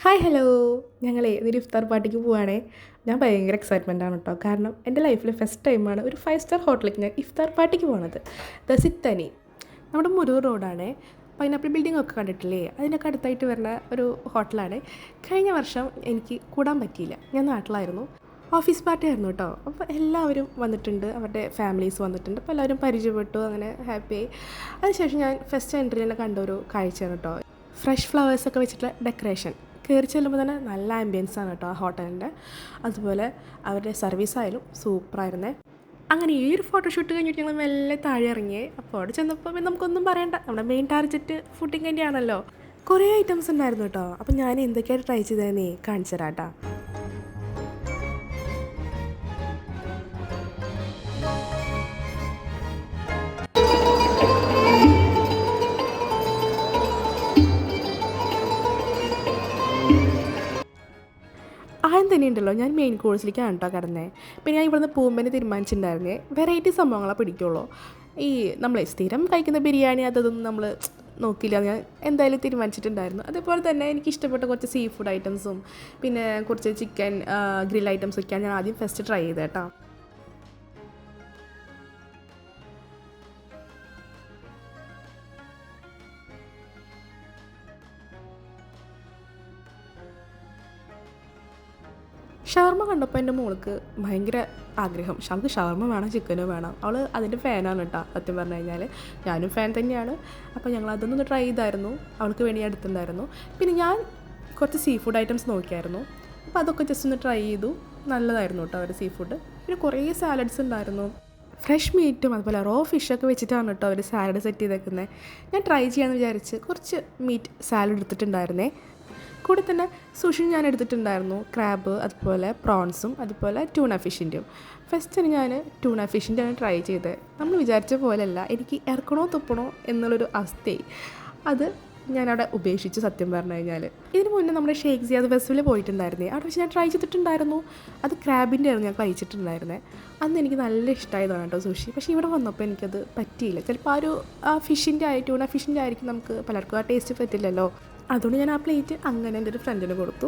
Hi hello. ഞങ്ങളേ ഒരു ഇഫ്താർ പാർട്ടിക്ക് പോവുകയാണേ. ഞാൻ ഭയങ്കര എക്സൈറ്റ്മെൻ്റ് ആണ് കേട്ടോ. കാരണം എൻ്റെ ലൈഫിൽ ഫസ്റ്റ് ടൈമാണ് ഒരു 5 സ്റ്റാർ ഹോട്ടലിലേക്ക് ഞാൻ ഇഫ്താർ പാർട്ടിക്ക് പോകുന്നത്. ദ സിത്തനി നമ്മുടെ മുരൂർ റോഡാണേ. പൈനാപ്പിൾ ബിൽഡിംഗ് ഒക്കെ കണ്ടിട്ടില്ലേ, അതിനൊക്കെ അടുത്തായിട്ട് വരുന്ന ഒരു ഹോട്ടലാണ്. കഴിഞ്ഞ വർഷം എനിക്ക് കൂടാൻ പറ്റിയില്ല, ഞാൻ നാട്ടിലായിരുന്നു. ഓഫീസ് പാർട്ടി ആയിരുന്നു കേട്ടോ. അപ്പോൾ എല്ലാവരും വന്നിട്ടുണ്ട്, അവരുടെ ഫാമിലീസ് വന്നിട്ടുണ്ട്. അപ്പോൾ എല്ലാവരും പരിചയപ്പെട്ടു, അങ്ങനെ ഹാപ്പിയായി. അതിനുശേഷം ഞാൻ ഫസ്റ്റ് എൻട്രി തന്നെ കണ്ട ഒരു കാഴ്ചയാണ് കേട്ടോ. ഫ്രഷ് ഫ്ലവേഴ്സൊക്കെ വെച്ചിട്ടുള്ള ഡെക്കറേഷൻ. കയറി ചെല്ലുമ്പോൾ തന്നെ നല്ല ആംബിയൻസ് ആണ് കേട്ടോ ആ ഹോട്ടലിൻ്റെ. അതുപോലെ അവരുടെ സർവീസായാലും സൂപ്പറായിരുന്നേ. അങ്ങനെ ഈ ഒരു ഫോട്ടോഷൂട്ട് കഴിഞ്ഞിട്ട് ഞങ്ങൾ മെല്ലെ താഴെ ഇറങ്ങിയേ. അപ്പോൾ അവിടെ ചെന്നപ്പോൾ പിന്നെ നമുക്കൊന്നും പറയണ്ട, നമ്മുടെ മെയിൻ ടാർഗറ്റ് ഫുഡിങ് തന്നെയാണല്ലോ. കുറേ ഐറ്റംസ് ഉണ്ടായിരുന്നു കേട്ടോ. അപ്പോൾ ഞാൻ എന്തൊക്കെയാണ് ട്രൈ ചെയ്തതെന്നേ കാണിച്ചു തരാം കേട്ടോ. ആദ്യം തന്നെ ഉണ്ടല്ലോ, ഞാൻ മെയിൻ കോഴ്സിലേക്കാണ് കേട്ടോ കിടന്നത്. പിന്നെ ഞാൻ ഇവിടുന്ന് പോകുമ്പോൾ തന്നെ തീരുമാനിച്ചിട്ടുണ്ടായിരുന്നേ വെറൈറ്റി സംഭവങ്ങളെ പിടിക്കുള്ളൂ. ഈ നമ്മൾ സ്ഥിരം കഴിക്കുന്ന ബിരിയാണി അതൊന്നും നമ്മൾ നോക്കില്ല, ഞാൻ എന്തായാലും തീരുമാനിച്ചിട്ടുണ്ടായിരുന്നു. അതേപോലെ തന്നെ എനിക്ക് ഇഷ്ടപ്പെട്ട കുറച്ച് സീ ഫുഡ് ഐറ്റംസും പിന്നെ കുറച്ച് ചിക്കൻ ഗ്രിൽ ഐറ്റംസൊക്കെയാണ് ഞാൻ ആദ്യം ഫസ്റ്റ് ട്രൈ ചെയ്തത് കേട്ടോ. ഷവർമ്മ കണ്ടപ്പോൾ എൻ്റെ മോൾക്ക് ഭയങ്കര ആഗ്രഹം, അവൾക്ക് ഷവർമ്മ വേണം, ചിക്കനും വേണം. അവൾ അതിൻ്റെ ഫാനാണ് കേട്ടോ. സത്യം പറഞ്ഞു കഴിഞ്ഞാൽ ഞാനും ഫാൻ തന്നെയാണ്. അപ്പോൾ ഞങ്ങൾ അതൊന്നൊന്ന് ട്രൈ ചെയ്തായിരുന്നു, അവൾക്ക് വേണ്ടി എടുത്തിട്ടുണ്ടായിരുന്നു. പിന്നെ ഞാൻ കുറച്ച് സീ ഫുഡ് ഐറ്റംസ് നോക്കിയായിരുന്നു. അപ്പോൾ അതൊക്കെ ജസ്റ്റ് ഒന്ന് ട്രൈ ചെയ്തു. നല്ലതായിരുന്നു കേട്ടോ അവർ സീ ഫുഡ്. പിന്നെ കുറേ സാലഡ്സ് ഉണ്ടായിരുന്നു, ഫ്രഷ് മീറ്റും അതുപോലെ റോ ഫിഷൊക്കെ വെച്ചിട്ടാണ് കേട്ടോ അവർ സാലഡ് സെറ്റ് ചെയ്തേക്കുന്നത്. ഞാൻ ട്രൈ ചെയ്യാമെന്ന് വിചാരിച്ച് കുറച്ച് മീറ്റ് സാലഡ് എടുത്തിട്ടുണ്ടായിരുന്നേ. കൂടെ തന്നെ സുഷി ഞാൻ എടുത്തിട്ടുണ്ടായിരുന്നു, ക്രാബ് അതുപോലെ പ്രോൺസും അതുപോലെ ട്യൂണ ഫിഷിൻ്റെയും. ഫസ്റ്റിന് ഞാൻ ട്യൂണ ഫിഷിൻ്റെയാണ് ട്രൈ ചെയ്തത്. നമ്മൾ വിചാരിച്ച പോലെയല്ല, എനിക്ക് ഇറക്കണോ തുപ്പണോ എന്നുള്ളൊരു അവസ്ഥയായി. അത് ഞാനവിടെ ഉപേക്ഷിച്ച് സത്യം പറഞ്ഞു കഴിഞ്ഞാൽ. ഇതിന് മുന്നേ നമ്മുടെ ഷേഖ് സിയാദ് ഫെസ്റ്റിവലിൽ പോയിട്ടുണ്ടായിരുന്നേ, അവിടെ വെച്ച് ഞാൻ ട്രൈ ചെയ്തിട്ടുണ്ടായിരുന്നു. അത് ക്രാബിൻ്റെ ആയിരുന്നു ഞാൻ കഴിച്ചിട്ടുണ്ടായിരുന്നത്. അന്ന് എനിക്ക് നല്ല ഇഷ്ടമായതാണ് കേട്ടോ സുഷി. പക്ഷേ ഇവിടെ വന്നപ്പോൾ എനിക്കത് പറ്റിയില്ല. ചിലപ്പോൾ ആ ഫിഷിൻ്റെ ട്യൂണ ഫിഷിൻ്റെ ആയിരിക്കും, നമുക്ക് പലർക്കും ആ ടേസ്റ്റ് പറ്റില്ലല്ലോ. അതുകൊണ്ട് ഞാൻ ആ പ്ലേറ്റ് അങ്ങനെ എൻ്റെ ഒരു ഫ്രണ്ടിന് കൊടുത്തു.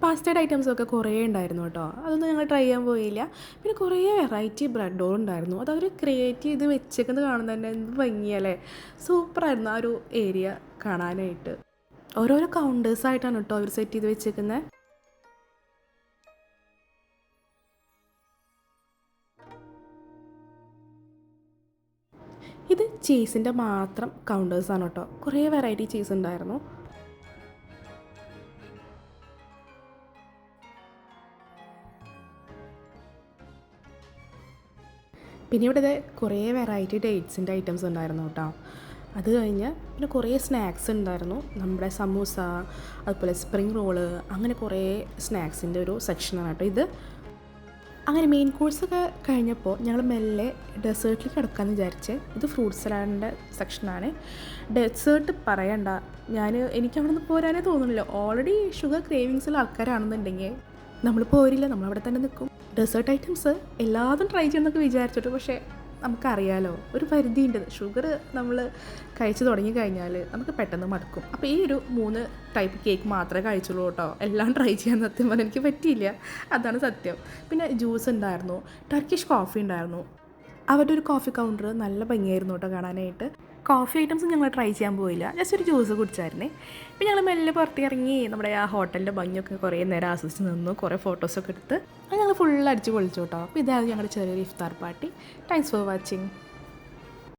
പാസ്റ്റേഡ് ഐറ്റംസൊക്കെ കുറേ ഉണ്ടായിരുന്നു കേട്ടോ. അതൊന്നും ഞങ്ങൾ ട്രൈ ചെയ്യാൻ പോയില്ല. പിന്നെ കുറേ വെറൈറ്റി ബ്രെഡുകൾ ഉണ്ടായിരുന്നു. അതവർ ക്രിയേറ്റ് ചെയ്ത് വെച്ചേക്കുന്നത് കാണുന്നത് തന്നെ എന്ത് ഭംഗിയല്ലേ. സൂപ്പറായിരുന്നു ആ ഒരു ഏരിയ കാണാനായിട്ട്. ഓരോരോ കൗണ്ടേഴ്സായിട്ടാണ് കേട്ടോ അവർ സെറ്റ് ചെയ്ത് വെച്ചേക്കുന്നത്. ഇത് ചീസിൻ്റെ മാത്രം കൗണ്ടേഴ്സാണ് കേട്ടോ. കുറേ വെറൈറ്റി ചീസ് ഉണ്ടായിരുന്നു. പിന്നെ ഇവിടെ കുറേ വെറൈറ്റി ഡേറ്റ്സിൻ്റെ ഐറ്റംസ് ഉണ്ടായിരുന്നു കേട്ടോ. അത് കഴിഞ്ഞ് പിന്നെ കുറേ സ്നാക്സ് ഉണ്ടായിരുന്നു, നമ്മുടെ സമൂസ അതുപോലെ സ്പ്രിങ് റോള്, അങ്ങനെ കുറേ സ്നാക്സിൻ്റെ ഒരു സെക്ഷനാണ് കേട്ടോ ഇത്. അങ്ങനെ മെയിൻ കോഴ്സൊക്കെ കഴിഞ്ഞപ്പോൾ ഞങ്ങൾ മെല്ലെ ഡെസേർട്ടിൽ കിടക്കാമെന്ന് വിചാരിച്ച്. ഇത് ഫ്രൂട്ട് സലാഡിൻ്റെ സെക്ഷനാണ്. ഡെസേർട്ട് പറയണ്ട, എനിക്ക് അവിടെ നിന്ന് പോരാനേ തോന്നുന്നില്ല. ഓൾറെഡി ഷുഗർ ക്രേവിങ്സിലുള്ള ആൾക്കാരാണെന്നുണ്ടെങ്കിൽ നമ്മൾ പോരില്ല, നമ്മളവിടെ തന്നെ നിൽക്കും. ഡെസേർട്ട് ഐറ്റംസ് എല്ലാതും ട്രൈ ചെയ്യുന്നൊക്കെ വിചാരിച്ചിട്ട്, പക്ഷേ നമുക്കറിയാലോ ഒരു പരിധിയുണ്ട്. ഷുഗർ നമ്മൾ കഴിച്ച് തുടങ്ങി കഴിഞ്ഞാൽ നമുക്ക് പെട്ടെന്ന് മടുക്കും. അപ്പോൾ ഈ ഒരു 3 ടൈപ്പ് കേക്ക് മാത്രമേ കഴിച്ചുള്ളൂ കേട്ടോ. എല്ലാം ട്രൈ ചെയ്യാൻ സത്യം പറഞ്ഞാൽ എനിക്ക് പറ്റിയില്ല, അതാണ് സത്യം. പിന്നെ ജ്യൂസ് ഉണ്ടായിരുന്നു, ടർക്കിഷ് കോഫി ഉണ്ടായിരുന്നു. അവരുടെ ഒരു കോഫി കൗണ്ടർ നല്ല ഭംഗിയായിരുന്നു കേട്ടോ കാണാനായിട്ട്. കോഫി ഐറ്റംസ് ഞങ്ങൾ ട്രൈ ചെയ്യാൻ പോയില്ല, ജസ്റ്റ് ഒരു ജ്യൂസ് കുടിച്ചായിരുന്നേ. പിന്നെ ഞങ്ങൾ മെല്ലെ പുറത്തിറങ്ങി നമ്മുടെ ആ ഹോട്ടലിൻ്റെ ഭംഗിയൊക്കെ കുറേ നേരം ആസ്വദിച്ച് നിന്നു, കുറേ ഫോട്ടോസൊക്കെ എടുത്ത്. അത് ഞങ്ങൾ ഫുൾ അടിച്ച് പൊളിച്ചു കേട്ടോ. അപ്പോൾ ഇതായിരുന്നു ഞങ്ങളുടെ ചെറിയൊരു ഇഫ്താർ പാർട്ടി. Thanks for watching.